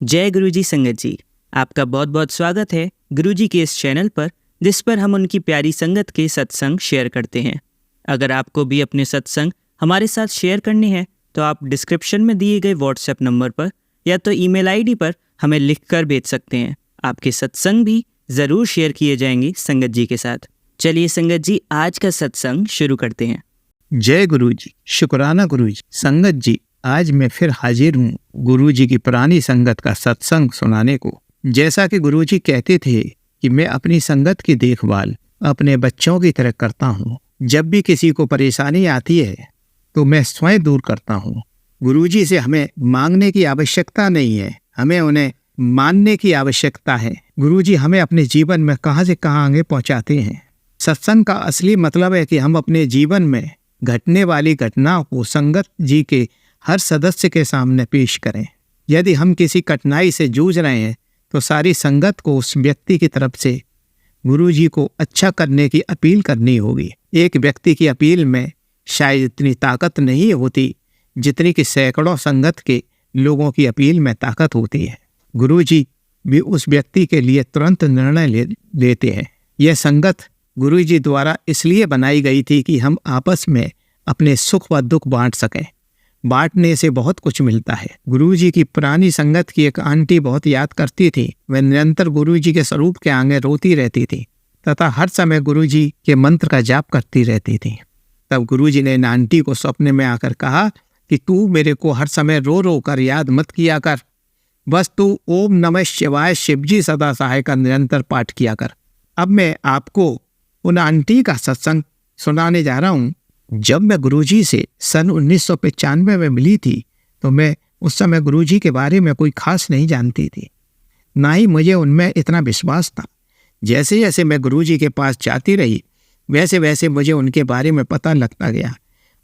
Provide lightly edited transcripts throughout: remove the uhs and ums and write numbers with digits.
जय गुरुजी संगत जी, आपका बहुत बहुत स्वागत है गुरुजी के इस चैनल पर, जिस पर हम उनकी प्यारी संगत के सत्संग शेयर करते हैं। अगर आपको भी अपने सत्संग हमारे साथ शेयर करने हैं तो आप डिस्क्रिप्शन में दिए गए व्हाट्सएप नंबर पर या तो ईमेल आईडी पर हमें लिखकर भेज सकते हैं। आपके सत्संग भी ज़रूर शेयर किए जाएंगे संगत जी के साथ। चलिए संगत जी, आज का सत्संग शुरू करते हैं। जय गुरुजी, शुक्राना गुरुजी। संगत जी, आज मैं फिर हाजिर हूँ गुरुजी की पुरानी संगत का सत्संग सुनाने को। जैसा कि गुरुजी कहते थे कि मैं अपनी संगत की देखभाल अपने बच्चों की तरह करता हूँ। जब भी किसी को परेशानी आती है तो मैं स्वयं दूर करता हूँ। गुरुजी से हमें मांगने की आवश्यकता नहीं है, हमें उन्हें मानने की आवश्यकता है। गुरुजी हमें अपने जीवन में कहाँ से कहाँ आगे पहुँचाते हैं। सत्संग का असली मतलब है कि हम अपने जीवन में घटने वाली घटनाओं को संगत जी के हर सदस्य के सामने पेश करें। यदि हम किसी कठिनाई से जूझ रहे हैं तो सारी संगत को उस व्यक्ति की तरफ से गुरुजी को अच्छा करने की अपील करनी होगी। एक व्यक्ति की अपील में शायद इतनी ताकत नहीं होती जितनी कि सैकड़ों संगत के लोगों की अपील में ताकत होती है। गुरुजी भी उस व्यक्ति के लिए तुरंत निर्णय लेते हैं। यह संगत गुरुजी द्वारा इसलिए बनाई गई थी कि हम आपस में अपने सुख व दुख बांट सकें। बांटने से बहुत कुछ मिलता है। गुरुजी की पुरानी संगत की एक आंटी बहुत याद करती थी। वह निरंतर गुरुजी के स्वरूप के आगे रोती रहती थी तथा हर समय गुरुजी के मंत्र का जाप करती रहती थी। तब गुरुजी ने इन आंटी को सपने में आकर कहा कि तू मेरे को हर समय रो रो कर याद मत किया कर, बस तू ओम नमः शिवाय शिवजी सदा सहाय का निरंतर पाठ किया कर। अब मैं आपको उन आंटी का सत्संग सुनाने जा रहा हूँ। जब मैं गुरुजी से सन 1995 में मिली थी तो मैं उस समय गुरुजी के बारे में कोई खास नहीं जानती थी, ना ही मुझे उनमें इतना विश्वास था। जैसे जैसे मैं गुरुजी के पास जाती रही वैसे वैसे मुझे उनके बारे में पता लगता गया।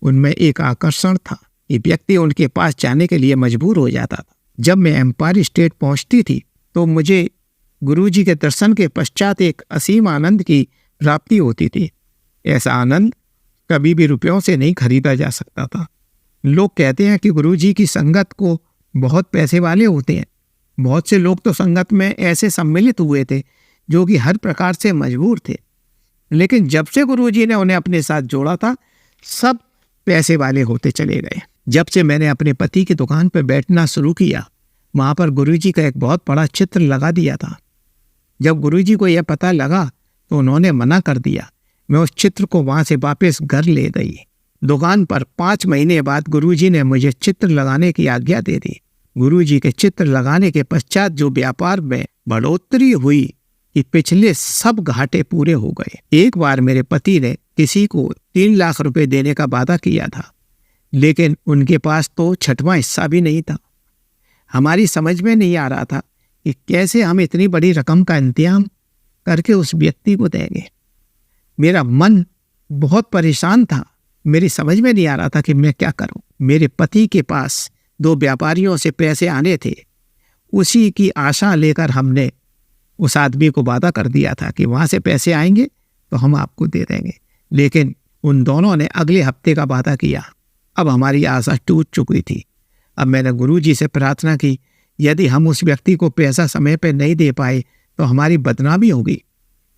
उनमें एक आकर्षण था कि व्यक्ति उनके पास जाने के लिए मजबूर हो जाता था। जब मैं एम्पायर स्टेट पहुँचती थी तो मुझे गुरुजी के दर्शन के पश्चात एक असीम आनंद की प्राप्ति होती थी। ऐसा आनंद कभी भी रुपयों से नहीं खरीदा जा सकता था। लोग कहते हैं कि गुरुजी की संगत को बहुत पैसे वाले होते हैं। बहुत से लोग तो संगत में ऐसे सम्मिलित हुए थे जो कि हर प्रकार से मजबूर थे, लेकिन जब से गुरुजी ने उन्हें अपने साथ जोड़ा था सब पैसे वाले होते चले गए। जब से मैंने अपने पति की दुकान पर बैठना शुरू किया, वहाँ पर गुरुजी का एक बहुत बड़ा चित्र लगा दिया था। जब गुरुजी को यह पता लगा तो उन्होंने मना कर दिया। मैं उस चित्र को वहां से वापस घर ले गई। दुकान पर 5 महीने बाद गुरुजी ने मुझे चित्र लगाने की आज्ञा दे दी। गुरुजी के चित्र लगाने के पश्चात जो व्यापार में बढ़ोतरी हुई कि पिछले सब घाटे पूरे हो गए। एक बार मेरे पति ने किसी को 3 लाख रुपए देने का वादा किया था, लेकिन उनके पास तो 6वां हिस्सा भी नहीं था। हमारी समझ में नहीं आ रहा था कि कैसे हम इतनी बड़ी रकम का इंतजाम करके उस व्यक्ति को देंगे। मेरा मन बहुत परेशान था। मेरी समझ में नहीं आ रहा था कि मैं क्या करूं। मेरे पति के पास 2 व्यापारियों से पैसे आने थे। उसी की आशा लेकर हमने उस आदमी को वादा कर दिया था कि वहां से पैसे आएंगे तो हम आपको दे देंगे, लेकिन उन दोनों ने अगले हफ्ते का वादा किया। अब हमारी आशा टूट चुकी थी। अब मैंने गुरुजी से प्रार्थना की, यदि हम उस व्यक्ति को पैसा समय पर नहीं दे पाए तो हमारी बदनामी होगी।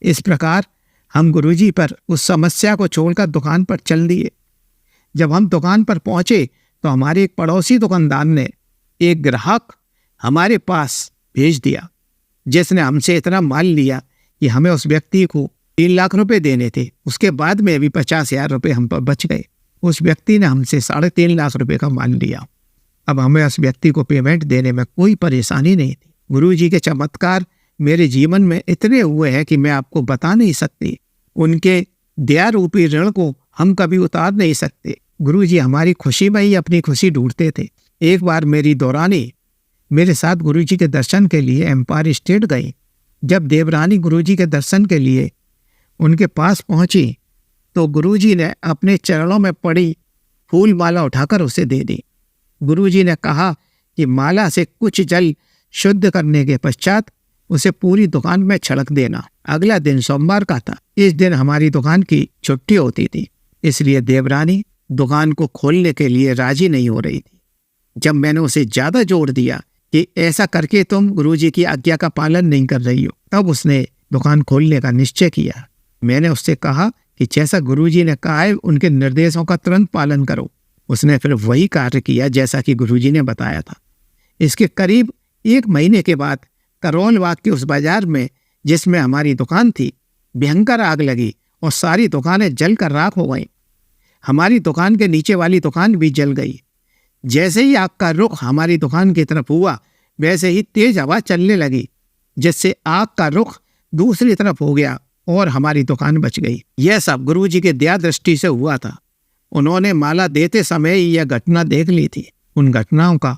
इस प्रकार हम गुरुजी पर उस समस्या को छोड़कर दुकान पर चल दिए। जब हम दुकान पर पहुंचे तो हमारे एक पड़ोसी दुकानदार ने एक ग्राहक हमारे पास भेज दिया, जिसने हमसे इतना माल लिया कि हमें उस व्यक्ति को 3 लाख रुपए देने थे। उसके बाद में भी 50,000 रुपये हम पर बच गए। उस व्यक्ति ने हमसे 3.5 लाख रुपए का माल लिया। अब हमें उस व्यक्ति को पेमेंट देने में कोई परेशानी नहीं थी। गुरुजी के चमत्कार मेरे जीवन में इतने हुए हैं कि मैं आपको बता नहीं सकती। उनके दया रूपी ऋण को हम कभी उतार नहीं सकते। गुरुजी हमारी खुशी में ही अपनी खुशी ढूंढते थे। एक बार मेरी दौरानी मेरे साथ गुरुजी के दर्शन के लिए एम्पायर स्टेट गई। जब देवरानी गुरुजी के दर्शन के लिए उनके पास पहुंची तो गुरुजी ने अपने चरणों में पड़ी फूल माला उठाकर उसे दे दी। गुरुजी ने कहा कि माला से कुछ जल शुद्ध करने के पश्चात उसे पूरी दुकान में छिड़क देना। अगला दिन सोमवार का था। इस दिन हमारी दुकान की छुट्टी होती थी, इसलिए देवरानी दुकान को खोलने के लिए राजी नहीं हो रही थी। जब मैंने उसे ज्यादा जोर दिया कि ऐसा करके तुम गुरुजी की आज्ञा का पालन नहीं कर रही हो। तब उसने दुकान खोलने का निश्चय किया। मैंने उससे कहा कि जैसा गुरुजी ने कहा है उनके निर्देशों का तुरंत पालन करो। उसने फिर वही कार्य किया जैसा कि गुरुजी ने बताया था। इसके करीब 1 महीने के बाद करोल बाग के उस बाजार में जिसमें हमारी दुकान थी, भयंकर आग लगी और सारी दुकानें जलकर राख हो गईं। हमारी दुकान के नीचे वाली दुकान भी जल गई। जैसे ही आग का रुख हमारी दुकान की तरफ हुआ, वैसे ही तेज हवा चलने लगी, जिससे आग का रुख दूसरी तरफ हो गया और हमारी दुकान बच गई। यह सब गुरुजी के दया दृष्टि से हुआ था। उन्होंने माला देते समय ही यह घटना देख ली थी। उन घटनाओं का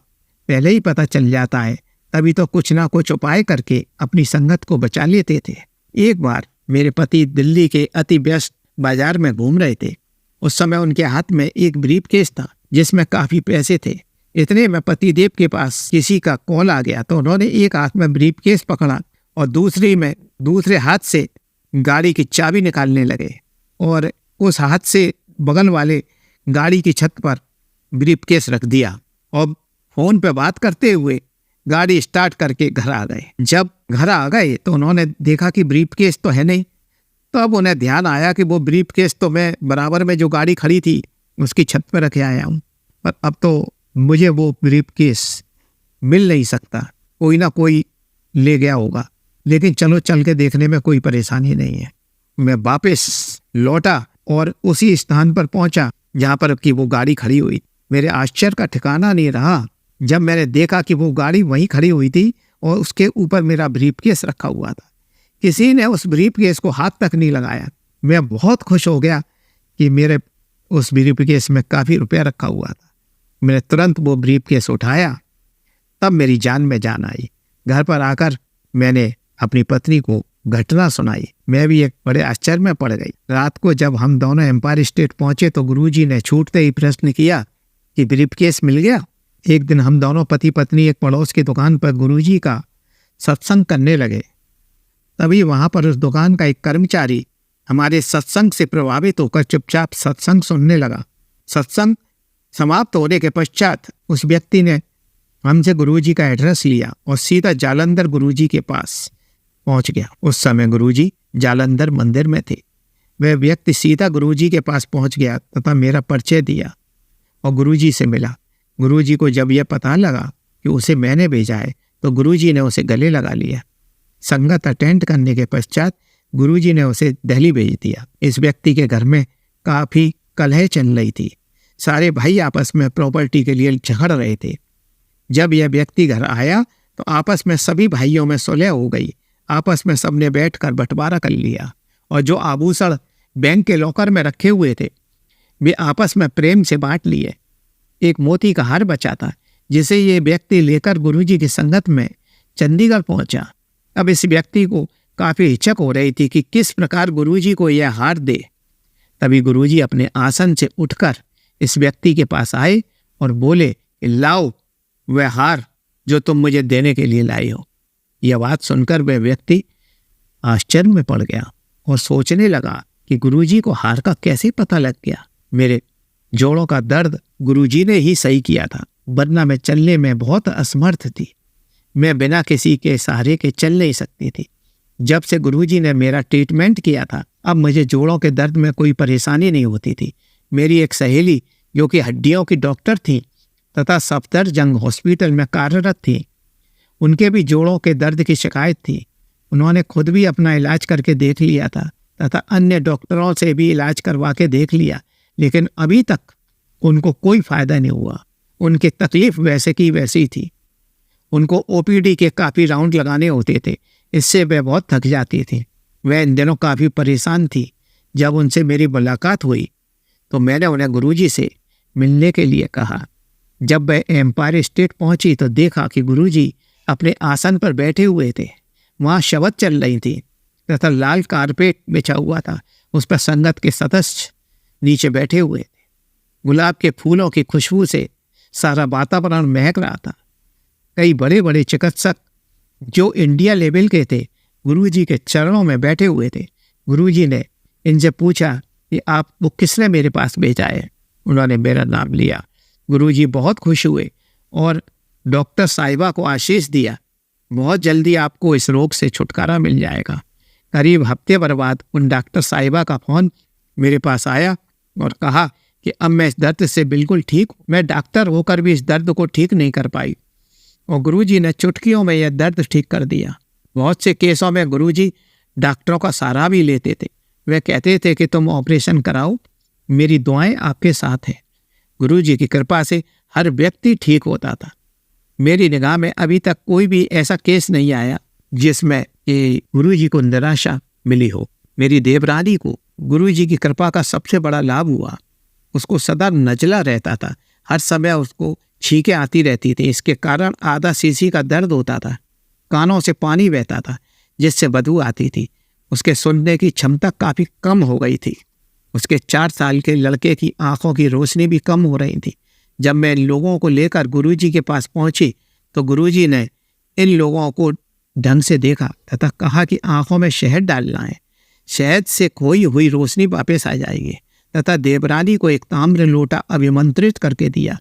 पहले ही पता चल जाता है, तभी तो कुछ ना कुछ उपाय करके अपनी संगत को बचा लेते थे। एक बार मेरे पति दिल्ली के अति व्यस्त बाजार में घूम रहे थे। उस समय उनके हाथ में एक ब्रीफकेस था जिसमें काफी पैसे थे। इतने में पतिदेव के पास किसी का कॉल आ गया, तो उन्होंने एक हाथ में ब्रीफकेस पकड़ा और दूसरे हाथ से गाड़ी की चाबी निकालने लगे और उस हाथ से बगल वाले गाड़ी की छत पर ब्रीफकेस रख दिया और फोन पे बात करते हुए गाड़ी स्टार्ट करके घर आ गए। जब घर आ गए तो उन्होंने देखा कि ब्रीफकेस तो है नहीं। तो अब उन्हें ध्यान आया कि वो ब्रीफकेस तो मैं बराबर में जो गाड़ी खड़ी थी उसकी छत पर रखे आया हूँ, पर अब तो मुझे वो ब्रीफकेस मिल नहीं सकता, कोई ना कोई ले गया होगा। लेकिन चलो चल के देखने में कोई परेशानी नहीं है। मैं वापस लौटा और उसी स्थान पर पहुंचा जहां पर कि वो गाड़ी खड़ी हुई। मेरे आश्चर्य का ठिकाना नहीं रहा जब मैंने देखा कि वो गाड़ी वहीं खड़ी हुई थी और उसके ऊपर मेरा ब्रीफकेस रखा हुआ था। किसी ने उस ब्रीफकेस को हाथ तक नहीं लगाया। मैं बहुत खुश हो गया कि मेरे उस ब्रीफकेस में काफ़ी रुपया रखा हुआ था। मैंने तुरंत वो ब्रीफकेस उठाया, तब मेरी जान में जान आई। घर पर आकर मैंने अपनी पत्नी को घटना सुनाई। मैं भी एक बड़े आश्चर्य में पड़ गई। रात को जब हम दोनों एम्पायर स्टेट पहुंचे तो गुरुजी ने छूटते ही प्रश्न किया कि ब्रीफकेस मिल गया। एक दिन हम दोनों पति पत्नी एक पड़ोस की दुकान पर गुरुजी का सत्संग करने लगे। तभी वहां पर उस दुकान का एक कर्मचारी हमारे सत्संग से प्रभावित होकर चुपचाप सत्संग सुनने लगा। सत्संग समाप्त होने के पश्चात उस व्यक्ति ने हमसे गुरुजी का एड्रेस लिया और सीधा जालंधर गुरुजी के पास पहुंच गया। उस समय गुरुजी जालंधर मंदिर में थे। वह व्यक्ति सीधा गुरुजी के पास पहुंच गया तथा मेरा परिचय दिया और गुरुजी से मिला। गुरुजी को जब यह पता लगा कि उसे मैंने भेजा है तो गुरुजी ने उसे गले लगा लिया। संगत अटेंड करने के पश्चात गुरुजी ने उसे दिल्ली भेज दिया। इस व्यक्ति के घर में काफ़ी कलह चल रही थी। सारे भाई आपस में प्रॉपर्टी के लिए झगड़ रहे थे। जब यह व्यक्ति घर आया तो आपस में सभी भाइयों में सुलह हो गई। आपस में सबने बैठकर बंटवारा कर लिया और जो आभूषण बैंक के लॉकर में रखे हुए थे वे आपस में प्रेम से बांट लिए। एक मोती का हार बचा था जिसे ये व्यक्ति लेकर गुरुजी की संगत में चंडीगढ़ पहुंचा। अब इस व्यक्ति को काफ़ी हिचक हो रही थी कि किस प्रकार गुरुजी को यह हार दे। तभी गुरुजी अपने आसन से उठकर इस व्यक्ति के पास आए और बोले, लाओ वह हार जो तुम मुझे देने के लिए लाए हो। यह बात सुनकर वह व्यक्ति आश्चर्य में पड़ गया और सोचने लगा कि गुरुजी को हार का कैसे पता लग गया। मेरे जोड़ों का दर्द गुरुजी ने ही सही किया था, वरना मैं चलने में बहुत असमर्थ थी। मैं बिना किसी के सहारे के चल नहीं सकती थी। जब से गुरुजी ने मेरा ट्रीटमेंट किया था अब मुझे जोड़ों के दर्द में कोई परेशानी नहीं होती थी। मेरी एक सहेली जो कि हड्डियों की डॉक्टर थी तथा सफदरजंग हॉस्पिटल में कार्यरत थी, उनके भी जोड़ों के दर्द की शिकायत थी। उन्होंने खुद भी अपना इलाज करके देख लिया था तथा अन्य डॉक्टरों से भी इलाज करवा के देख लिया, लेकिन अभी तक उनको कोई फायदा नहीं हुआ। उनकी तकलीफ वैसे की वैसी थी। उनको ओपीडी के काफ़ी राउंड लगाने होते थे, इससे वे बहुत थक जाती थी। वह इन दिनों काफ़ी परेशान थी। जब उनसे मेरी मुलाकात हुई तो मैंने उन्हें गुरुजी से मिलने के लिए कहा। जब वह एम्पायर स्टेट पहुंची तो देखा कि गुरुजी अपने आसन पर बैठे हुए थे। वहाँ शबद चल रही थी तथा लाल कारपेट बिछा हुआ था। उस पर संगत के सदस्य नीचे बैठे हुए थे। गुलाब के फूलों की खुशबू से सारा वातावरण महक रहा था। कई बड़े बड़े चिकित्सक जो इंडिया लेवल के थे गुरुजी के चरणों में बैठे हुए थे। गुरुजी ने इनसे पूछा कि आपको किसने मेरे पास भेजा है। उन्होंने मेरा नाम लिया। गुरुजी बहुत खुश हुए और डॉक्टर साहिबा को आशीष दिया, बहुत जल्दी आपको इस रोग से छुटकारा मिल जाएगा। करीब हफ्ते भर बाद उन डॉक्टर साहिबा का फ़ोन मेरे पास आया और कहा कि अब मैं इस दर्द से बिल्कुल ठीक हूँ। मैं डॉक्टर होकर भी इस दर्द को ठीक नहीं कर पाई और गुरुजी ने चुटकियों में यह दर्द ठीक कर दिया। बहुत से केसों में गुरुजी डॉक्टरों का सहारा भी लेते थे। वे कहते थे कि तुम ऑपरेशन कराओ, मेरी दुआएं आपके साथ हैं। गुरुजी की कृपा से हर व्यक्ति ठीक होता था। मेरी निगाह में अभी तक कोई भी ऐसा केस नहीं आया जिसमें गुरुजी को निराशा मिली हो। मेरी देवरानी को गुरुजी की कृपा का सबसे बड़ा लाभ हुआ। उसको सदा नजला रहता था, हर समय उसको छींकें आती रहती थी। इसके कारण आधा सीसी का दर्द होता था, कानों से पानी बहता था जिससे बदबू आती थी। उसके सुनने की क्षमता काफ़ी कम हो गई थी। उसके 4 साल के लड़के की आंखों की रोशनी भी कम हो रही थी। जब मैं इन लोगों को लेकर गुरुजी के पास पहुंची तो गुरुजी ने इन लोगों को ढंग से देखा तथा कहा कि आंखों में शहद डालना है, शहद से खोई हुई रोशनी वापस आ जाएगी, तथा देवरानी को एक ताम्र लोटा अभिमंत्रित करके दिया।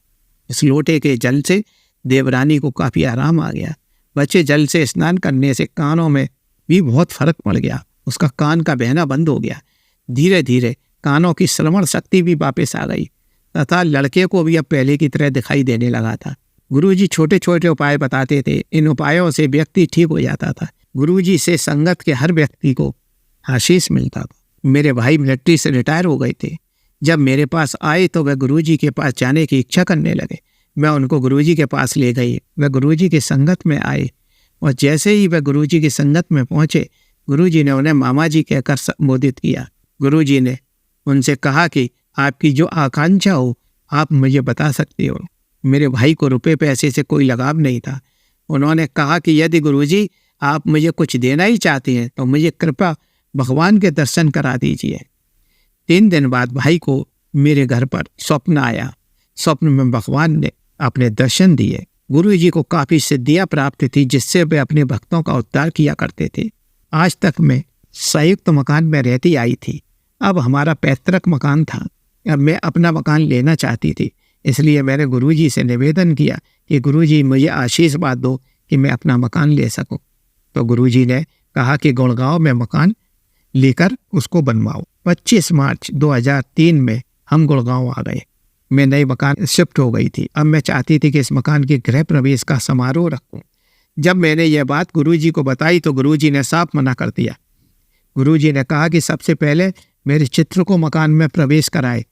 इस लोटे के जल से देवरानी को काफ़ी आराम आ गया। बच्चे जल से स्नान करने से कानों में भी बहुत फर्क पड़ गया। उसका कान का बहना बंद हो गया। धीरे धीरे कानों की श्रवण शक्ति भी वापस आ गई तथा लड़के को भी अब पहले की तरह दिखाई देने लगा था। गुरुजी छोटे छोटे उपाय बताते थे। इन उपायों से व्यक्ति ठीक हो जाता था। गुरुजी से संगत के हर व्यक्ति को आशीष मिलता था। मेरे भाई मिलिट्री से रिटायर हो गए थे। जब मेरे पास आए तो वह गुरुजी के पास जाने की इच्छा करने लगे। मैं उनको गुरुजी के पास ले गई। वह गुरुजी की संगत में आए और जैसे ही वह गुरुजी की संगत में पहुंचे, गुरुजी ने उन्हें मामा जी कहकर संबोधित किया। गुरुजी ने उनसे कहा कि आपकी जो आकांक्षा हो आप मुझे बता सकते हो। मेरे भाई को रुपए पैसे से कोई लगाव नहीं था। उन्होंने कहा कि यदि गुरुजी आप मुझे कुछ देना ही चाहते हैं तो मुझे कृपा भगवान के दर्शन करा दीजिए। 3 दिन बाद भाई को मेरे घर पर स्वप्न आया। स्वप्न में भगवान ने अपने दर्शन दिए। गुरुजी को काफ़ी सिद्धियाँ प्राप्त थी जिससे वे अपने भक्तों का उद्धार किया करते थे। आज तक मैं संयुक्त मकान में रहती आई थी। अब हमारा पैतृक मकान था। अब मैं अपना मकान लेना चाहती थी। इसलिए मैंने गुरुजी से निवेदन किया कि गुरुजी मुझे आशीर्वाद दो कि मैं अपना मकान ले सकूं। तो गुरुजी ने कहा कि गुड़गांव में मकान लेकर उसको बनवाओ। 25 मार्च 2003 में हम गुड़गांव आ गए। मैं नए मकान शिफ्ट हो गई थी। अब मैं चाहती थी कि इस मकान के गृह प्रवेश का समारोह रखूं। जब मैंने यह बात गुरुजी को बताई तो गुरुजी ने साफ मना कर दिया। गुरुजी ने कहा कि सबसे पहले मेरे चित्र को मकान में प्रवेश कराए,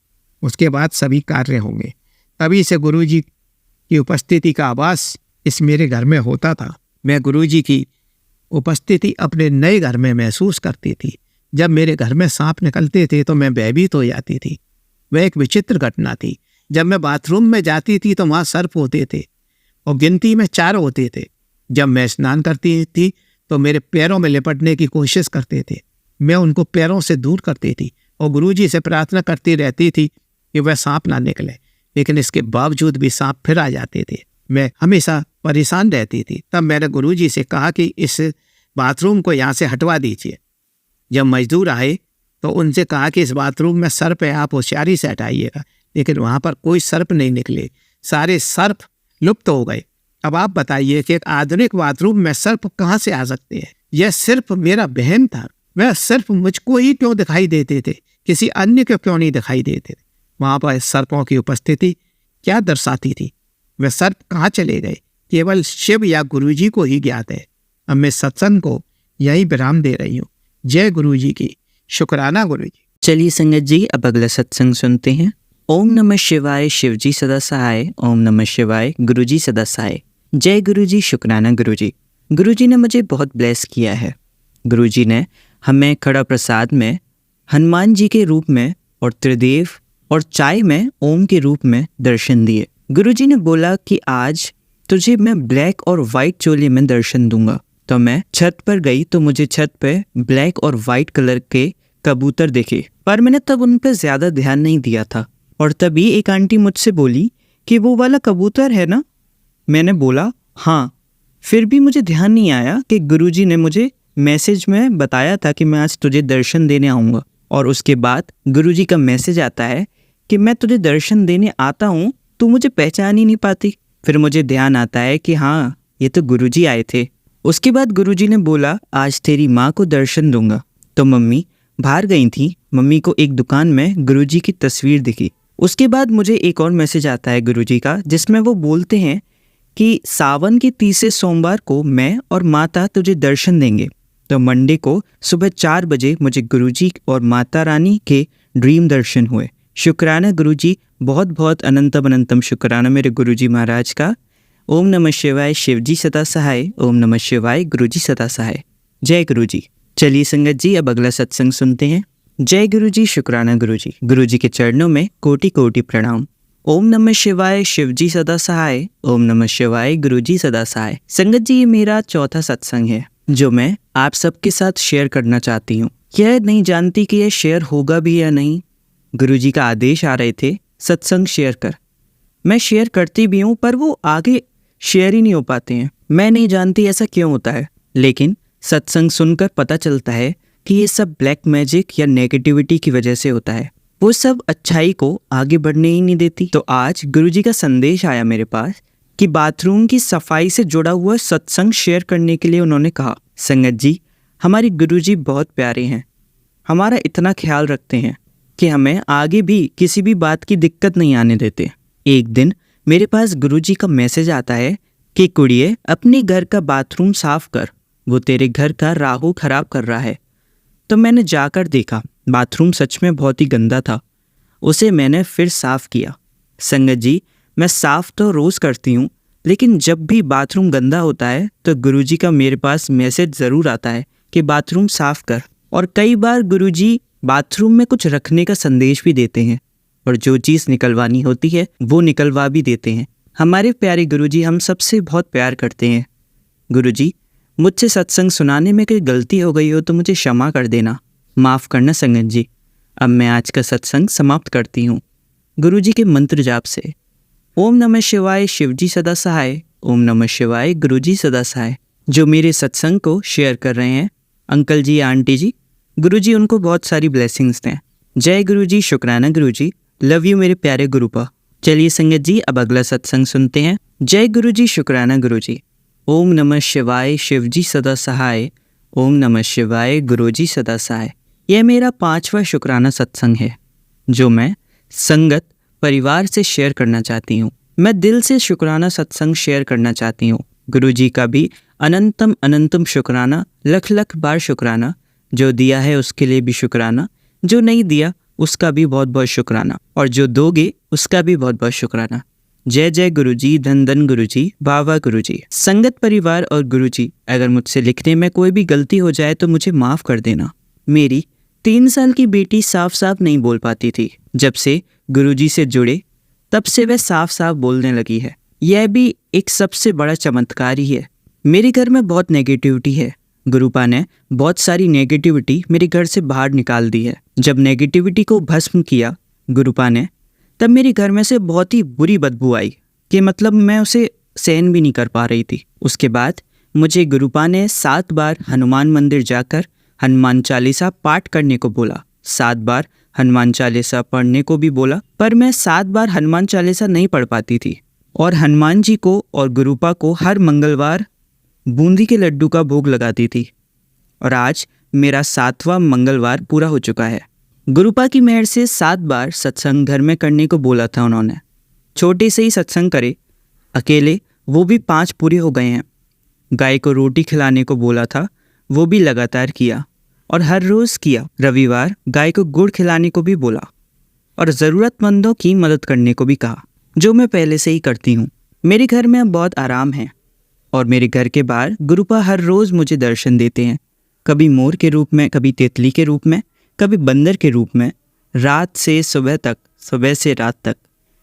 उसके बाद सभी कार्य होंगे। तभी से गुरुजी की उपस्थिति का आभास इस मेरे घर में होता था। मैं गुरुजी की उपस्थिति अपने नए घर में महसूस करती थी। जब मेरे घर में सांप निकलते थे तो मैं भयभीत हो जाती थी। वह एक विचित्र घटना थी। जब मैं बाथरूम में जाती थी तो वहाँ सर्प होते थे और गिनती में 4 होते थे। जब मैं स्नान करती थी तो मेरे पैरों में लिपटने की कोशिश करते थे। मैं उनको पैरों से दूर करती थी और गुरुजी से प्रार्थना करती रहती थी कि वह सांप ना निकले, लेकिन इसके बावजूद भी सांप फिर आ जाते थे। मैं हमेशा परेशान रहती थी। तब मैंने गुरुजी से कहा कि इस बाथरूम को यहाँ से हटवा दीजिए। जब मजदूर आए तो उनसे कहा कि इस बाथरूम में सर्प है, आप होशियारी से हटाइएगा, लेकिन वहाँ पर कोई सर्प नहीं निकले। सारे सर्प लुप्त हो गए। अब आप बताइए कि एक आधुनिक बाथरूम में सर्प कहाँ से आ सकते हैं? यह सिर्फ मेरा वहम था। वह सिर्फ मुझको ही क्यों दिखाई देते थे, किसी अन्य को क्यों नहीं दिखाई देते थे? वहाँ पर सर्पों की उपस्थिति क्या दर्शाती थी? वह सर्प कहाँ चले गए? केवल शिव या गुरुजी को ही ज्ञात है। अब मैं सत्संग को यही विराम दे रही हूँ। जय गुरुजी की। शुक्राना गुरुजी। चलिए संगत जी, अब अगला सत्संग सुनते हैं। ओम नमः शिवाय, शिवजी सदा सहाय। ओम नमः शिवाय, गुरुजी सदा सहाय। जय गुरुजी, शुक्राना गुरुजी। गुरुजी ने मुझे बहुत ब्लेस किया है। गुरुजी ने हमें खड़ा प्रसाद में हनुमान जी के रूप में और त्रिदेव और चाय में ओम के रूप में दर्शन दिए। गुरुजी ने बोला कि आज तुझे मैं ब्लैक और वाइट चोले में दर्शन दूंगा। तो मैं छत पर गई तो मुझे छत पे ब्लैक और वाइट कलर के कबूतर दिखे, पर मैंने तब उन पर ज़्यादा ध्यान नहीं दिया था। और तभी एक आंटी मुझसे बोली कि वो वाला कबूतर है ना? मैंने बोला हाँ। फिर भी मुझे ध्यान नहीं आया कि गुरुजी ने मुझे मैसेज में बताया था कि मैं आज तुझे दर्शन देने आऊँगा। और उसके बाद गुरुजी का मैसेज आता है कि मैं तुझे दर्शन देने आता हूँ, तू मुझे पहचान ही नहीं पाती। फिर मुझे ध्यान आता है कि हाँ, ये तो गुरुजी आए थे। उसके बाद गुरुजी ने बोला, आज तेरी माँ को दर्शन दूंगा। तो मम्मी बाहर गई थी। मम्मी को एक दुकान में गुरुजी की तस्वीर दिखी। उसके बाद मुझे एक और मैसेज आता है गुरुजी का, जिसमें वो बोलते हैं कि सावन के तीसरे सोमवार को मैं और माता तुझे दर्शन देंगे। तो मंडे को सुबह 4 बजे मुझे गुरुजी और माता रानी के ड्रीम दर्शन हुए। शुक्राना गुरुजी, बहुत बहुत अनंतम अनंतम शुक्राना मेरे गुरुजी महाराज का। ओम नमः शिवाय, शिवजी सदा सहाय। ओम नमः शिवाय, गुरुजी सदा सहाय। जय गुरुजी। चलिए संगत जी, अब अगला सत्संग सुनते हैं। जय गुरुजी, शुक्राना गुरुजी। गुरुजी के चरणों में कोटि कोटि प्रणाम। ओम नमः शिवाय, शिवजी सदा सहाय। ओम नमः शिवाय, गुरुजी सदा सहाय। संगत जी, ये मेरा चौथा सत्संग है जो मैं आप सबके साथ शेयर करना चाहती हूँ। यह नहीं जानती कि यह शेयर होगा भी या नहीं। गुरुजी का आदेश आ रहे थे सत्संग शेयर कर। मैं शेयर करती भी हूँ, पर वो आगे शेयर ही नहीं हो पाते हैं। मैं नहीं जानती ऐसा क्यों होता है, लेकिन सत्संग सुनकर पता चलता है कि ये सब ब्लैक मैजिक या नेगेटिविटी की वजह से होता है। वो सब अच्छाई को आगे बढ़ने ही नहीं देती। तो आज गुरुजी का संदेश आया मेरे पास कि बाथरूम की सफाई से जुड़ा हुआ सत्संग शेयर करने के लिए उन्होंने कहा। संगत जी, हमारे गुरुजी बहुत प्यारे हैं, हमारा इतना ख्याल रखते हैं कि हमें आगे भी किसी भी बात की दिक्कत नहीं आने देते। एक दिन मेरे पास गुरुजी का मैसेज आता है कि कुड़िए, अपने घर का बाथरूम साफ कर, वो तेरे घर का राहु खराब कर रहा है। तो मैंने जाकर देखा, बाथरूम सच में बहुत ही गंदा था। उसे मैंने फिर साफ किया। संगत जी, मैं साफ तो रोज़ करती हूँ, लेकिन जब भी बाथरूम गंदा होता है तो गुरुजी का मेरे पास मैसेज ज़रूर आता है कि बाथरूम साफ कर। और कई बार गुरुजी बाथरूम में कुछ रखने का संदेश भी देते हैं, और जो चीज़ निकलवानी होती है वो निकलवा भी देते हैं। हमारे प्यारे गुरुजी हम सबसे बहुत प्यार करते हैं। गुरुजी, मुझसे सत्संग सुनाने में कोई गलती हो गई हो तो मुझे क्षमा कर देना, माफ़ करना संगत जी। अब मैं आज का सत्संग समाप्त करती हूँ गुरुजी के मंत्र जाप से। ओम नमः शिवाय, शिवजी सदा सहाय। ओम नमः शिवाय, गुरुजी सदा सहाय। जो मेरे सत्संग को शेयर कर रहे हैं, अंकल जी, आंटी जी, गुरुजी उनको बहुत सारी ब्लेसिंग्स दें। जय गुरुजी, शुक्राना गुरुजी, लव यू मेरे प्यारे गुरुपा। चलिए संगत जी, अब अगला सत्संग सुनते हैं। जय गुरुजी, शुक्राना गुरुजी। ओम नमः शिवाय, शिवजी सदा सहाय। ओम नमः शिवाय, गुरुजी सदा सहाय। यह मेरा 5वां शुक्राना सत्संग है जो मैं संगत परिवार से शेयर करना चाहती हूँ। मैं दिल से शुक्राना सत्संग शेयर करना चाहती हूँ। गुरुजी का भी अनंतम अनंतम शुक्राना, लख लख बार शुक्राना। जो दिया है उसके लिए भी शुक्राना, जो नहीं दिया उसका भी बहुत बहुत शुक्राना, और जो दोगे उसका भी बहुत बहुत शुक्राना। जय जय गुरुजी, धन धन गुरुजी, वाह वाह गुरुजी। संगत परिवार और गुरुजी, अगर मुझसे लिखने में कोई भी गलती हो जाए तो मुझे माफ़ कर देना। मेरी 3 साल की बेटी साफ साफ नहीं बोल पाती थी। जब से गुरुजी से जुड़े तब से वह साफ साफ बोलने लगी है। यह भी एक सबसे बड़ा चमत्कार ही है। मेरे घर में बहुत नेगेटिविटी है। गुरुपा ने बहुत सारी नेगेटिविटी मेरे घर से बाहर निकाल दी है। जब नेगेटिविटी को भस्म किया गुरुपा ने, तब मेरे घर में से बहुत ही बुरी बदबू आई कि मतलब मैं उसे सहन भी नहीं कर पा रही थी। उसके बाद मुझे गुरुपा ने 7 बार हनुमान मंदिर जाकर हनुमान चालीसा पाठ करने को बोला, 7 बार हनुमान चालीसा पढ़ने को भी बोला, पर मैं 7 बार हनुमान चालीसा नहीं पढ़ पाती थी। और हनुमान जी को और गुरुपा को हर मंगलवार बूंदी के लड्डू का भोग लगाती थी। और आज मेरा 7वां मंगलवार पूरा हो चुका है। गुरुपा की मेहर से 7 बार सत्संग घर में करने को बोला था उन्होंने। छोटे से ही सत्संग करे, अकेले, वो भी 5 पूरे हो गए हैं। गाय को रोटी खिलाने को बोला था, वो भी लगातार किया और हर रोज़ किया। रविवार गाय को गुड़ खिलाने को भी बोला और ज़रूरतमंदों की मदद करने को भी कहा, जो मैं पहले से ही करती हूँ। मेरे घर में अब बहुत आराम है और मेरे घर के बाहर गुरुपा हर रोज़ मुझे दर्शन देते हैं, कभी मोर के रूप में, कभी तितली के रूप में, कभी बंदर के रूप में, रात से सुबह तक, सुबह से रात तक।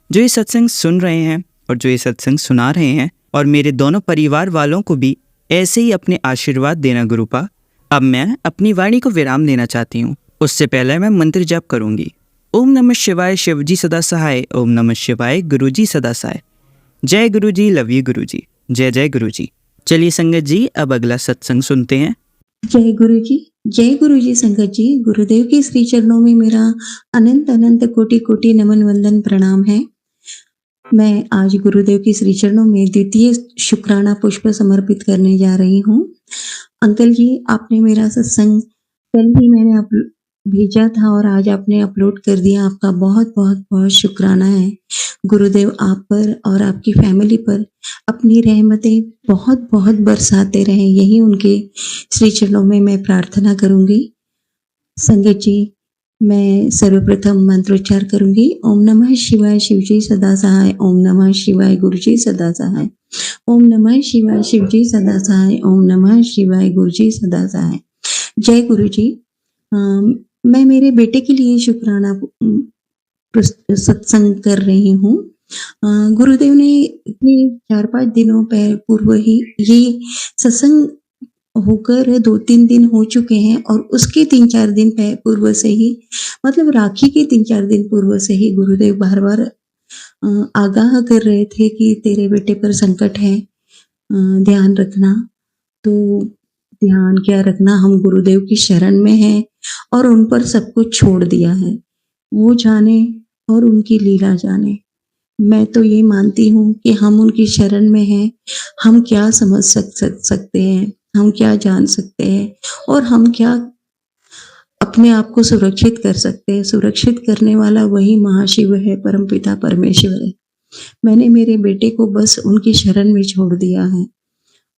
जो ये सत्संग सुन रहे हैं और जो ये सत्संग सुना रहे हैं, और मेरे दोनों परिवार वालों को भी ऐसे ही अपने आशीर्वाद देना गुरुपा। अब मैं अपनी वाणी को विराम देना चाहती हूँ। उससे पहले मैं मंत्र जाप करूँगी। ओम नमः शिवाय, शिवजी सदा सहाय। ओम नमः शिवाय, गुरुजी सदा सहाय। जय गुरुजी, लव यू गुरुजी। जय जय गुरुजी। चलिए संगत जी, अब अगला सत्संग सुनते हैं। जय गुरुजी, जय गुरुजी। संगत जी, गुरुदेव के श्री चरणों में मेरा अनंत अनंत कोटि कोटि नमन वंदन प्रणाम है। मैं आज गुरुदेव के श्री चरणों में द्वितीय शुक्राना पुष्प समर्पित करने जा रही हूँ। अंकल जी, आपने मेरा सत्संग कल ही मैंने भेजा था और आज आपने अपलोड कर दिया। आपका बहुत बहुत बहुत शुक्राना है। गुरुदेव आप पर और आपकी फैमिली पर अपनी रहमतें बहुत बहुत बरसाते रहें, यही उनके श्री चरणों में मैं प्रार्थना करूँगी। संगत जी, मैं सर्वप्रथम मंत्रोच्चार करूँगी। ओम नमः शिवाय, शिवजी सदा सहाय। ओम नमः शिवाय, गुरुजी सदा सहाय। ओम नमः शिवाय, शिवजी सदा सहाय। ओम नमः शिवाय, गुरुजी सदा सहाय। जय गुरुजी। मैं मेरे बेटे के लिए शुक्राना सत्संग कर रही हूँ। गुरुदेव ने इतने 4-5 दिनों पूर्व ही ये सत्संग होकर 2-3 दिन हो चुके हैं और उसके 3-4 दिन पूर्व से ही, मतलब राखी के 3-4 दिन पूर्व से ही गुरुदेव बार-बार आगाह कर रहे थे कि तेरे बेटे पर संकट है, ध्यान रखना। तो ध्यान क्या रखना, हम गुरुदेव की शरण में हैं और उन पर सब कुछ छोड़ दिया है। वो जाने और उनकी लीला जाने। मैं तो ये मानती हूँ कि हम उनकी शरण में हैं। हम क्या समझ सकते हैं, हम क्या जान सकते हैं और हम क्या अपने आप को सुरक्षित कर सकते हैं। सुरक्षित करने वाला वही महाशिव है, परमपिता परमेश्वर है। मैंने मेरे बेटे को बस उनकी शरण में छोड़ दिया है।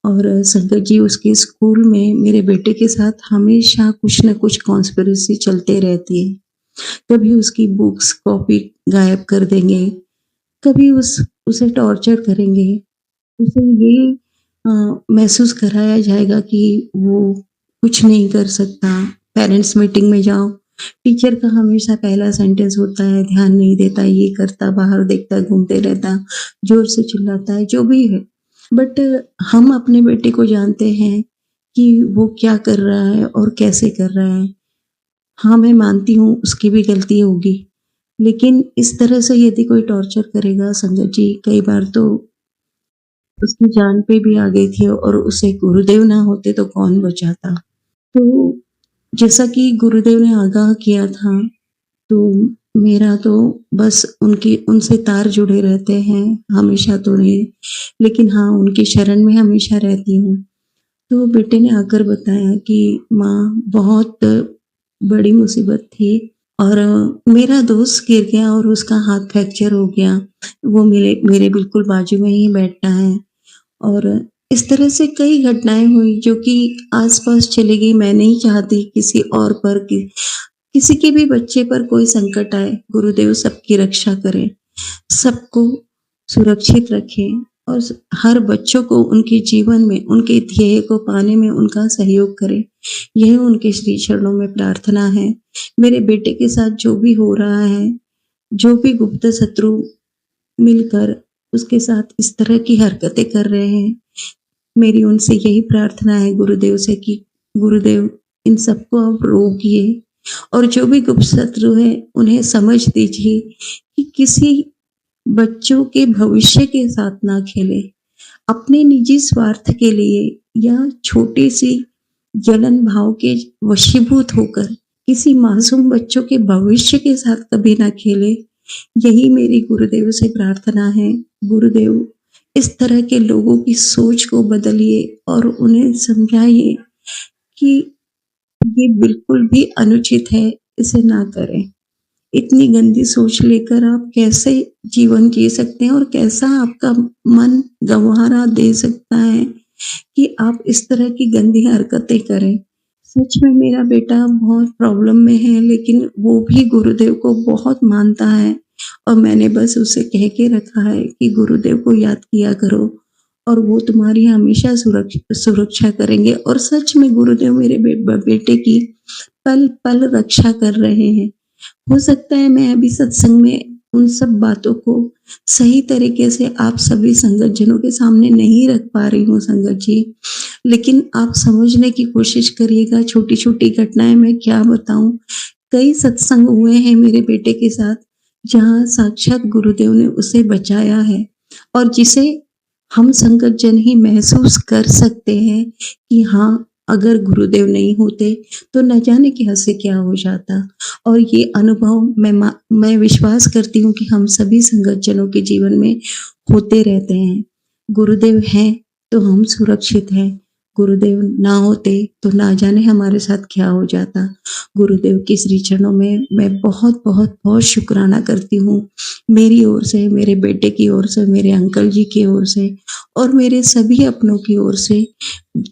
और संगत जी, उसके स्कूल में मेरे बेटे के साथ हमेशा कुछ न कुछ कॉन्स्पिरेसी चलते रहती है। कभी उसकी बुक्स कॉपी गायब कर देंगे, कभी उसे टॉर्चर करेंगे, उसे ये महसूस कराया जाएगा कि वो कुछ नहीं कर सकता। पेरेंट्स मीटिंग में जाओ, टीचर का हमेशा पहला सेंटेंस होता है, ध्यान नहीं देता, ये करता, बाहर देखता, घूमते रहता, जोर से चिल्लाता है, जो भी है। बट हम अपने बेटे को जानते हैं कि वो क्या कर रहा है और कैसे कर रहा है। हाँ, मैं मानती हूँ उसकी भी गलती होगी, लेकिन इस तरह से यदि कोई टॉर्चर करेगा संगत जी, कई बार तो उसकी जान पे भी आ गई थी और उसे गुरुदेव ना होते तो कौन बचाता। तो जैसा कि गुरुदेव ने आगाह किया था, तो मेरा तो बस उनसे तार जुड़े रहते हैं, हमेशा तो नहीं, लेकिन हाँ, उनकी शरण में हमेशा रहती हूँ। तो बेटे ने आकर बताया कि माँ, बहुत बड़ी मुसीबत थी और मेरा दोस्त गिर गया और उसका हाथ फ्रैक्चर हो गया। वो मेरे बिल्कुल बाजू में ही बैठता है और इस तरह से कई घटनाएं हुई जो कि आसपास चली गई। मैं नहीं चाहती किसी और पर किसी के भी बच्चे पर कोई संकट आए। गुरुदेव सबकी रक्षा करें, सबको सुरक्षित रखें और हर बच्चों को उनके जीवन में उनके ध्येय को पाने में उनका सहयोग करें। यही उनके श्री चरणों में प्रार्थना है। मेरे बेटे के साथ जो भी हो रहा है, जो भी गुप्त शत्रु मिलकर उसके साथ इस तरह की हरकतें कर रहे हैं, मेरी उनसे यही प्रार्थना है गुरुदेव से कि गुरुदेव इन सबको आप रोकिए और जो भी गुप्त शत्रु है उन्हें समझ दीजिए कि किसी बच्चों के भविष्य के साथ ना खेले। अपने निजी स्वार्थ के लिए या छोटी सी जलन भाव के वशीभूत होकर किसी मासूम बच्चों के भविष्य के साथ कभी ना खेले। यही मेरी गुरुदेव से प्रार्थना है। गुरुदेव, इस तरह के लोगों की सोच को बदलिए और उन्हें समझाइए कि ये बिल्कुल भी अनुचित है, इसे ना करें। इतनी गंदी सोच लेकर आप कैसे जीवन जी सकते हैं और कैसा आपका मन गंवारा दे सकता है कि आप इस तरह की गंदी हरकतें करें। सच में मेरा बेटा बहुत प्रॉब्लम में है, लेकिन वो भी गुरुदेव को बहुत मानता है और मैंने बस उसे कह के रखा है कि गुरुदेव को याद किया करो और वो तुम्हारी हमेशा सुरक्षा करेंगे। और सच में गुरुदेव मेरे बेटे की पल पल रक्षा कर रहे हैं। हो सकता है मैं अभी सत्संग में उन सब बातों को सही तरीके से आप सभी संगत जनों के सामने नहीं रख पा रही हूँ संगत जी, लेकिन आप समझने की कोशिश करिएगा। छोटी छोटी घटनाएं मैं क्या बताऊं। कई सत्संग हुए हैं मेरे बेटे के साथ जहाँ साक्षात गुरुदेव ने उसे बचाया है और जिसे हम संगत जन ही महसूस कर सकते हैं कि हाँ, अगर गुरुदेव नहीं होते तो न जाने कि हद से क्या हो जाता। और ये अनुभव मैं विश्वास करती हूँ कि हम सभी संगतजनों के जीवन में होते रहते हैं। गुरुदेव हैं तो हम सुरक्षित हैं, गुरुदेव ना होते तो ना जाने हमारे साथ क्या हो जाता। गुरुदेव के श्री चरणों में मैं बहुत बहुत बहुत शुक्राना करती हूँ, मेरी ओर से, मेरे बेटे की ओर से, मेरे अंकल जी की ओर से और मेरे सभी अपनों की ओर से,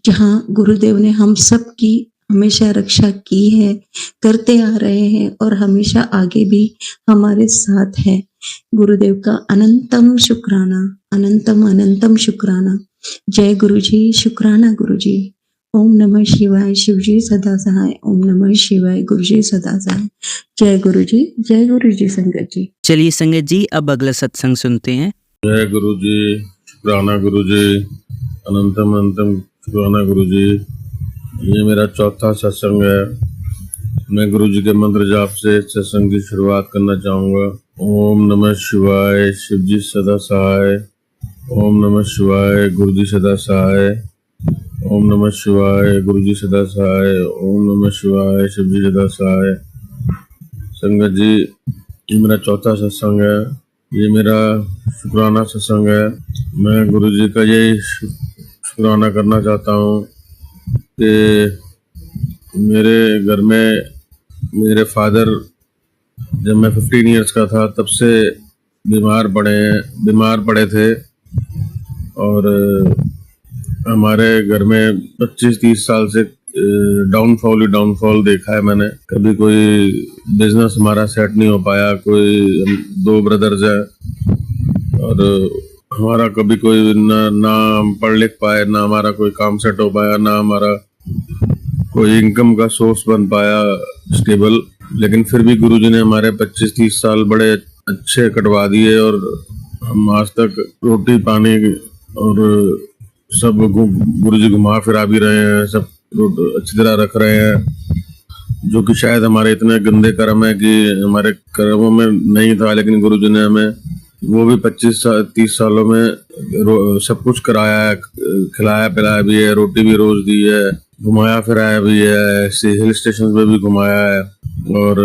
जहाँ गुरुदेव ने हम सब की हमेशा रक्षा की है, करते आ रहे हैं और हमेशा आगे भी हमारे साथ हैं। गुरुदेव का अनंतम शुक्राना, अनंतम अनंतम शुक्राना। जय गुरुजी, शुक्राना गुरुजी। ओम नमः शिवाय, शिवजी सदा सहाय। ओम नमः शिवाय, गुरुजी सदा सहाय। जय गुरुजी संगत जी। चलिए संगत जी, अब अगला सत्संग सुनते हैं। जय गुरु जी, शुक्राना गुरु जी, अनंतम अनंतम शुक्राना गुरु जी। ये मेरा चौथा सत्संग है। मैं गुरु जी के मंत्र जाप से सत्संग की शुरुआत करना चाहूँगा। ओम नमः शिवाय, शिवजी सदा सहाय। ओम नमः शिवाय, गुरु जी सदा सहाय। ओम नमः शिवाय, गुरु जी सदा सहाय। ओम नमः शिवाय, शिवजी सदा सहाय। संगत जी, ये मेरा चौथा सत्संग है। ये मेरा शुक्राना सत्संग है। मैं गुरु जी का यही शुक्राना करना चाहता हूँ कि मेरे घर में मेरे फादर जब मैं 15 इयर्स का था तब से बीमार पड़े थे और हमारे घर में 25-30 साल से डाउनफॉल देखा है मैंने। कभी कोई बिजनेस हमारा सेट नहीं हो पाया। कोई 2 ब्रदर्स हैं और हमारा कभी कोई ना हम पढ़ लिख पाए, ना हमारा कोई काम सेट हो पाया, ना हमारा कोई इनकम का सोर्स बन पाया स्टेबल। लेकिन फिर भी गुरुजी ने हमारे 25-30 साल बड़े अच्छे कटवा दिए और हम आज तक रोटी पानी और सब गुरुजी घुमा फिरा भी रहे हैं, सब अच्छी तरह रख रहे हैं, जो कि शायद हमारे इतने गंदे कर्म है कि हमारे कर्मों में नहीं था। लेकिन गुरुजी ने हमें वो भी 25-30 सालों में सब कुछ कराया है, खिलाया पिलाया भी है, रोटी भी रोज दी है, घुमाया फिराया भी है, हिल स्टेशन पे भी घुमाया है और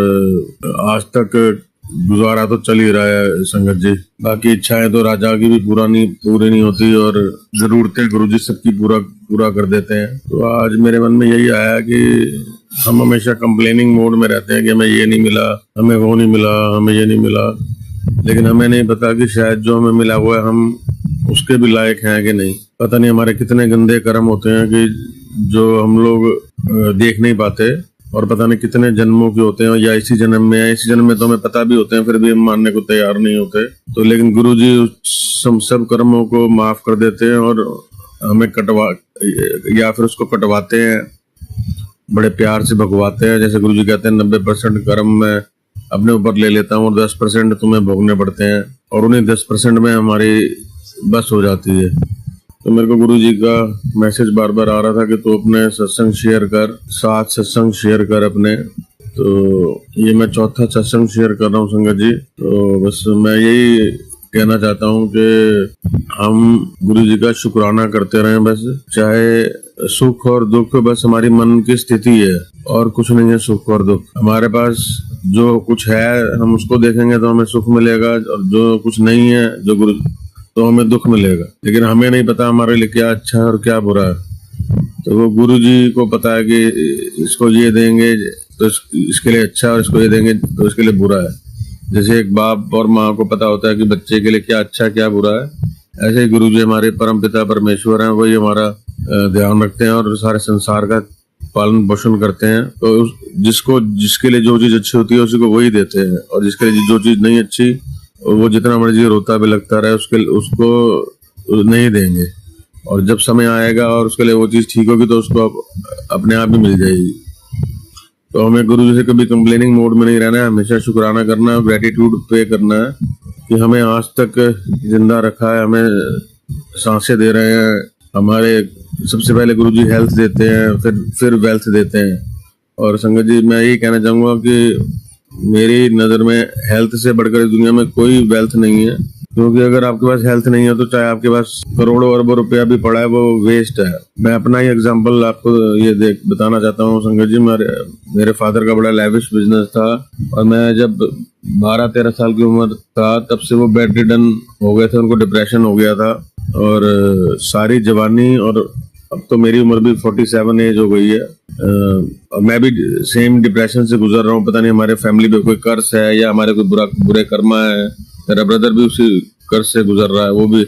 आज तक गुजारा तो चल ही रहा है संगत जी। बाकी इच्छाएं तो राजा की भी पूरी नहीं होती और जरूरतें गुरुजी सबकी पूरा कर देते हैं। तो आज मेरे मन में यही आया कि हम हमेशा कंप्लेनिंग मोड में रहते हैं कि हमें ये नहीं मिला, हमें वो नहीं मिला, हमें ये नहीं मिला, लेकिन हमें नहीं पता कि शायद जो हमें मिला हुआ है हम उसके भी लायक हैं कि नहीं। पता नहीं हमारे कितने गंदे कर्म होते हैं कि जो हम लोग देख नहीं पाते और पता नहीं कितने जन्मों के होते हैं या इसी जन्म में तो हमें पता भी होते हैं, फिर भी हम मानने को तैयार नहीं होते। तो लेकिन गुरुजी सब कर्मों को माफ कर देते हैं और हमें या फिर उसको कटवाते हैं, बड़े प्यार से भगवाते हैं। जैसे गुरुजी कहते हैं 90% कर्म मैं अपने ऊपर ले लेता हूँ और 10% तुम्हें भोगने पड़ते हैं और उन्हीं 10% में हमारी बस हो जाती है। तो मेरे को गुरुजी का मैसेज बार बार आ रहा था कि तू अपने सत्संग शेयर कर, 7 सत्संग शेयर कर अपने। तो ये मैं चौथा सत्संग शेयर कर रहा हूँ संगत जी। तो बस मैं यही कहना चाहता हूँ कि हम गुरुजी का शुक्राना करते रहें, बस चाहे सुख और दुख बस हमारी मन की स्थिति है और कुछ नहीं है। सुख और दुख हमारे पास जो कुछ है हम उसको देखेंगे तो हमें सुख मिलेगा और जो कुछ नहीं है तो हमें दुख मिलेगा। लेकिन हमें नहीं पता हमारे लिए क्या अच्छा है और क्या बुरा है। तो वो गुरुजी को पता है कि इसको ये देंगे तो इसके लिए अच्छा और इसको ये देंगे तो इसके लिए बुरा है। जैसे एक बाप और माँ को पता होता है कि बच्चे के लिए क्या अच्छा क्या बुरा है, ऐसे ही गुरुजी हमारे परम पिता परमेश्वर हैं, वही हमारा ध्यान रखते हैं और सारे संसार का पालन पोषण करते हैं। तो जिसके लिए जो चीज अच्छी होती है उसी को वही देते हैं और जिसके लिए जो चीज नहीं अच्छी वो जितना मर्जी रोता भी लगता रहे उसको नहीं देंगे। और जब समय आएगा और उसके लिए वो चीज ठीक होगी तो उसको अपने आप ही मिल जाएगी। तो हमें गुरु जी से कभी कंप्लेनिंग मोड में नहीं रहना है, हमेशा शुक्राना करना है, ग्रेटिट्यूड पे करना है कि हमें आज तक जिंदा रखा है, हमें सांसें दे रहे हैं। हमारे सबसे पहले गुरु जी हेल्थ देते हैं, फिर वेल्थ देते हैं। और संगत जी मैं यही कहना चाहूंगा कि मेरी नज़र में हेल्थ से बढ़कर इस दुनिया में कोई वेल्थ नहीं है। क्योंकि अगर आपके पास हेल्थ नहीं है तो चाहे आपके पास करोड़ों अरबों रुपया भी पड़ा है वो वेस्ट है। मैं अपना ही एग्जांपल आपको ये बताना चाहता हूँ संगत जी। मेरे फादर का बड़ा लैविश बिजनेस था और मैं जब 12-13 साल की उम्र था तब से वो बेड रिडन हो गए थे, उनको डिप्रेशन हो गया था और सारी जवानी और अब तो मेरी उम्र भी 47 एज हो गई है। और मैं भी सेम डिप्रेशन से गुजर रहा हूँ। पता नहीं हमारे फैमिली पे कोई कर्ज है या हमारे कोई बुरे कर्मा है। मेरा ब्रदर भी उसी कर्ज से गुजर रहा है, वो भी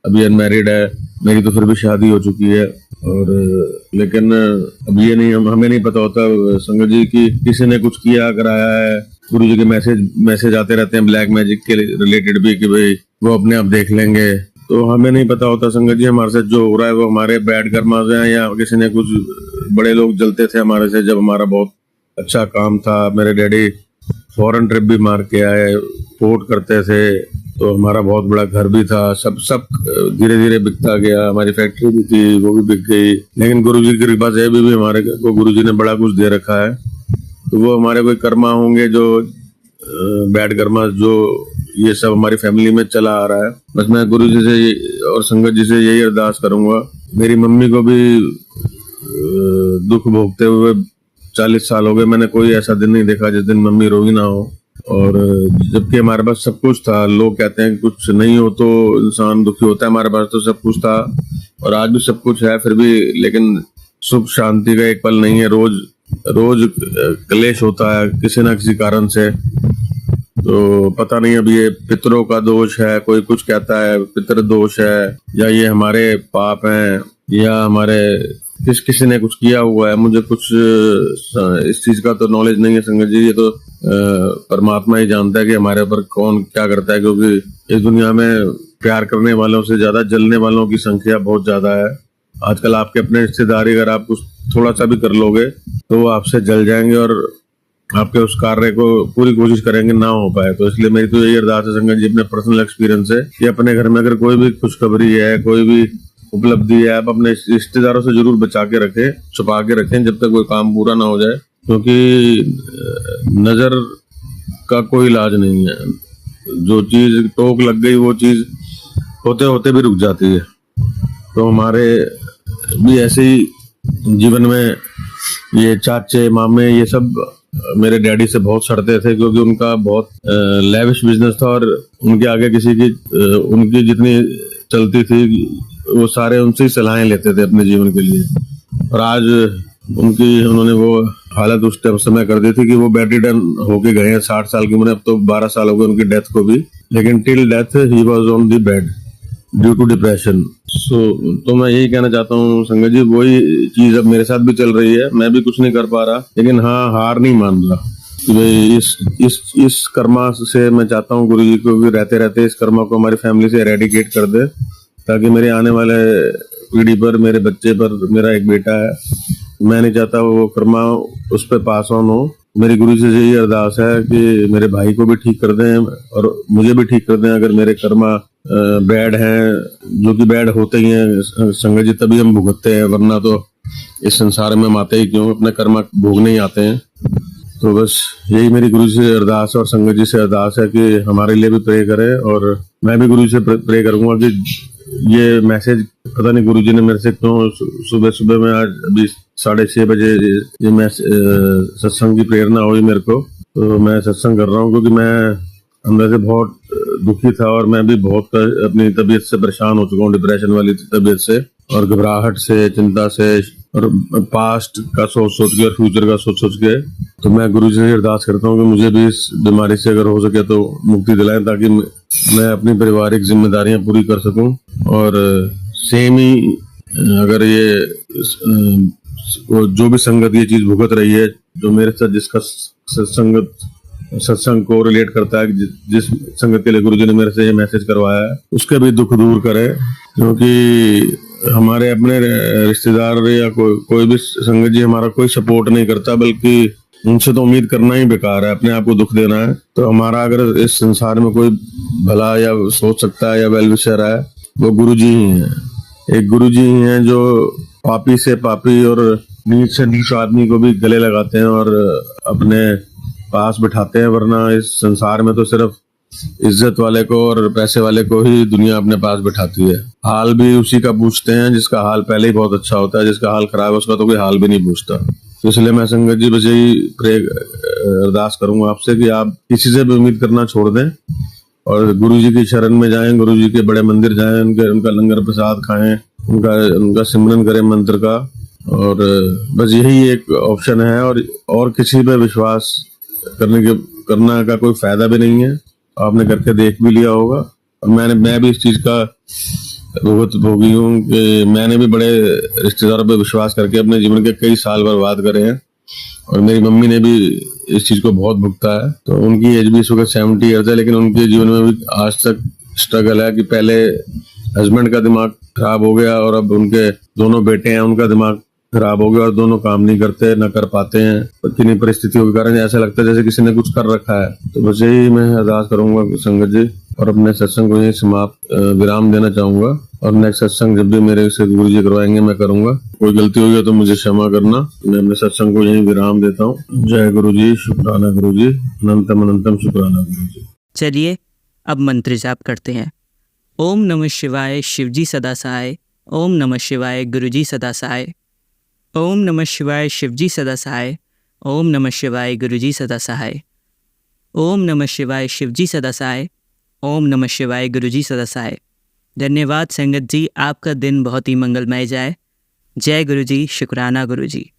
अभी अनमैरिड है। मेरी तो फिर भी शादी हो चुकी है और लेकिन अब ये नहीं, हमें नहीं पता होता संगत जी कि किसी ने कुछ किया कराया है। गुरु जी के मैसेज आते रहते हैं ब्लैक मैजिक के रिलेटेड भी कि भाई वो अपने आप देख लेंगे, तो हमें नहीं पता होता संगत जी हमारे साथ जो हो रहा है वो हमारे बैड कर्मा से हैं या किसी ने कुछ बड़े लोग जलते थे हमारे से जब हमारा बहुत अच्छा काम था। मेरे डैडी फॉरेन ट्रिप भी मार के आए, पोर्ट करते थे, तो हमारा बहुत बड़ा घर भी था। सब धीरे धीरे बिकता गया। हमारी फैक्ट्री भी थी, वो भी बिक गई। लेकिन गुरु जी की कृपा से भी हमारे को गुरु जी ने बड़ा कुछ दे रखा है। तो वो हमारे कोई कर्मा होंगे जो बैड कर्मा, जो ये सब हमारी फैमिली में चला आ रहा है। बस मैं गुरु जी से और संगत जी से यही अरदास करूंगा। मेरी मम्मी को भी दुख भोगते हुए 40 साल हो गए, मैंने कोई ऐसा दिन नहीं देखा जिस दिन मम्मी रोई ना हो। और जबकि हमारे पास सब कुछ था। लोग कहते हैं कुछ नहीं हो तो इंसान दुखी होता है, हमारे पास तो सब कुछ था और आज भी सब कुछ है फिर भी, लेकिन सुख शांति का एक पल नहीं है। रोज क्लेश होता है किसी ना किसी कारण से। तो पता नहीं अब ये पितरों का दोष है, कोई कुछ कहता है पितृ दोष है, या ये हमारे पाप हैं, या हमारे किसी ने कुछ किया हुआ है। मुझे कुछ इस चीज का तो नॉलेज नहीं है संगत जी। ये तो परमात्मा ही जानता है कि हमारे ऊपर कौन क्या करता है, क्योंकि इस दुनिया में प्यार करने वालों से ज्यादा जलने वालों की संख्या बहुत ज्यादा है। आजकल आपके अपने रिश्तेदारी अगर आप कुछ थोड़ा सा भी कर लोगे तो वो आपसे जल जाएंगे और आपके उस कार्य को पूरी कोशिश करेंगे ना हो पाए। तो इसलिए मेरी तो यही अरदास है संगत जी, अपने पर्सनल एक्सपीरियंस है कि अपने घर में अगर कोई भी खुशखबरी है, कोई भी उपलब्धि है, आप अपने रिश्तेदारों से जरूर बचा के रखें, छुपा के रखें जब तक कोई काम पूरा ना हो जाए, क्योंकि नजर का कोई इलाज नहीं है। जो चीज टोक लग गई वो चीज होते होते भी रुक जाती है। तो हमारे भी ऐसे ही जीवन में ये चाचे मामे ये सब मेरे डैडी से बहुत सड़ते थे, क्योंकि उनका बहुत लेविश बिजनेस था और उनके आगे किसी की उनकी जितनी चलती थी वो सारे उनसे ही सलाहें लेते थे अपने जीवन के लिए। और आज उन्होंने वो हालत उस समय कर दी थी कि वो बेड रिडन होके गए हैं 60 साल की उम्र। अब तो 12 साल हो गए उनकी डेथ को भी, लेकिन till death he was on the bed due to depression. तो मैं यही कहना चाहता हूँ संगत जी, वही चीज अब मेरे साथ भी चल रही है। मैं भी कुछ नहीं कर पा रहा, लेकिन हाँ हार नहीं मान रहा कि भाई इस कर्मा से मैं चाहता हूँ गुरु जी को भी रहते रहते इस कर्मा को हमारी फैमिली से एरेडिकेट कर दे, ताकि मेरे आने वाले पीढ़ी पर, मेरे बच्चे पर, मेरा एक बेटा है, मैं नहीं चाहता वो कर्मा उस पर पास ऑन हो। मेरी गुरु जी से यही अरदास है कि मेरे भाई को भी ठीक कर दें और मुझे भी ठीक कर दें अगर मेरे कर्मा बैड हैं, जो कि बैड होते ही हैं संगत जी, तभी हम भुगतते हैं, वरना तो इस संसार में हम आते ही क्यों, अपने कर्मा भोगने ही आते हैं। तो बस यही मेरी गुरु जी से अरदास और संगत जी से अरदास है कि हमारे लिए भी प्रे करें। और मैं भी गुरु जी से प्रे करूंगा कि ये मैसेज पता नहीं गुरु जी ने मेरे से क्यों सुबह में आज अभी 6:30 बजे ये सत्संग की प्रेरणा हुई मेरे को, तो मैं सत्संग कर रहा हूँ, क्योंकि मैं अंदर से बहुत दुखी था और मैं भी बहुत अपनी तबीयत से परेशान हो चुका हूँ, डिप्रेशन वाली तबीयत से और घबराहट से, चिंता से, और पास्ट का सोच के और फ्यूचर का सोच के। तो मैं गुरु जी से अरदास करता हूँ कि मुझे भी इस बीमारी से अगर हो सके तो मुक्ति दिलाएं, ताकि मैं अपनी पारिवारिक जिम्मेदारियां पूरी कर सकूं। और सेम ही अगर ये जो भी संगत ये चीज भुगत रही है, जो मेरे साथ जिसका सत्संग को रिलेट करता है, जिस संगत के लिए गुरु जी ने मेरे से ये मैसेज करवाया है, उसके भी दुख दूर करे। क्योंकि हमारे अपने रिश्तेदार या कोई भी संगत जी हमारा कोई सपोर्ट नहीं करता, बल्कि उनसे तो उम्मीद करना ही बेकार है, अपने आप को दुख देना है। तो हमारा अगर इस संसार में कोई भला या सोच सकता है या वेल विशर है, वो गुरु जी ही हैं। एक गुरु जी ही हैं जो पापी से पापी और नीच से नीच आदमी को भी गले लगाते हैं और अपने पास बिठाते हैं, वरना इस संसार में तो सिर्फ इज्जत वाले को और पैसे वाले को ही दुनिया अपने पास बिठाती है। हाल भी उसी का पूछते हैं जिसका हाल पहले ही बहुत अच्छा होता है, जिसका हाल खराब है उसका तो कोई हाल भी नहीं पूछता। तो इसलिए मैं संगत जी बस यही अरदास करूंगा आपसे कि आप किसी से भी उम्मीद करना छोड़ दें और गुरु जी की शरण में जाएं, गुरु जी के बड़े मंदिर जाएं, उनका लंगर प्रसाद खाएं, उनका सिमरन करें मंत्र का, और बस यही एक ऑप्शन है। और किसी पे विश्वास करना का कोई फायदा भी नहीं है। आपने करके देख भी लिया होगा और मैं भी इस चीज का बहुत भोगी हूँ कि मैंने भी बड़े रिश्तेदारों पे विश्वास करके अपने जीवन के कई साल बर्बाद करे हैं और मेरी मम्मी ने भी इस चीज को बहुत भुगता है। तो उनकी एज भी इस वक्त 70 ईयर्स है, लेकिन उनके जीवन में भी आज तक स्ट्रगल है कि पहले हस्बैंड का दिमाग खराब हो गया और अब उनके दोनों बेटे हैं, उनका दिमाग खराब हो गया और दोनों काम नहीं करते, न कर पाते हैं। किन्हीं परिस्थितियों के कारण ऐसा लगता है जैसे किसी ने कुछ कर रखा है। तो बस यही मैं अरदास करूंगा संगत जी और अपने सत्संग को यही समाप्त विराम देना चाहूंगा। और नेक्स्ट सत्संग जब भी मेरे से गुरु जी करवाएंगे मैं करूंगा। कोई गलती हुई है तो मुझे क्षमा करना। मैं अपने सत्संग को यही विराम देता हूँ। जय गुरु जी, शुक्राना गुरु जी, अनंतम अनंतम शुक्राना गुरु जी। चलिए अब मंत्र जाप करते हैं। ओम नमः शिवाय शिवजी सदा सहाय। ओम नमः शिवाय गुरुजी सदा सहाय। ओम नमः शिवाय शिवजी सदा सहाय। ओम नमः शिवाय गुरुजी सदा सहाय। ओम नमः शिवाय शिवजी सदा सहाय। ओम नमः शिवाय गुरुजी सदा सहाय। धन्यवाद संगत जी, आपका दिन बहुत ही मंगलमय जाए। जय गुरुजी, शुक्राना गुरुजी।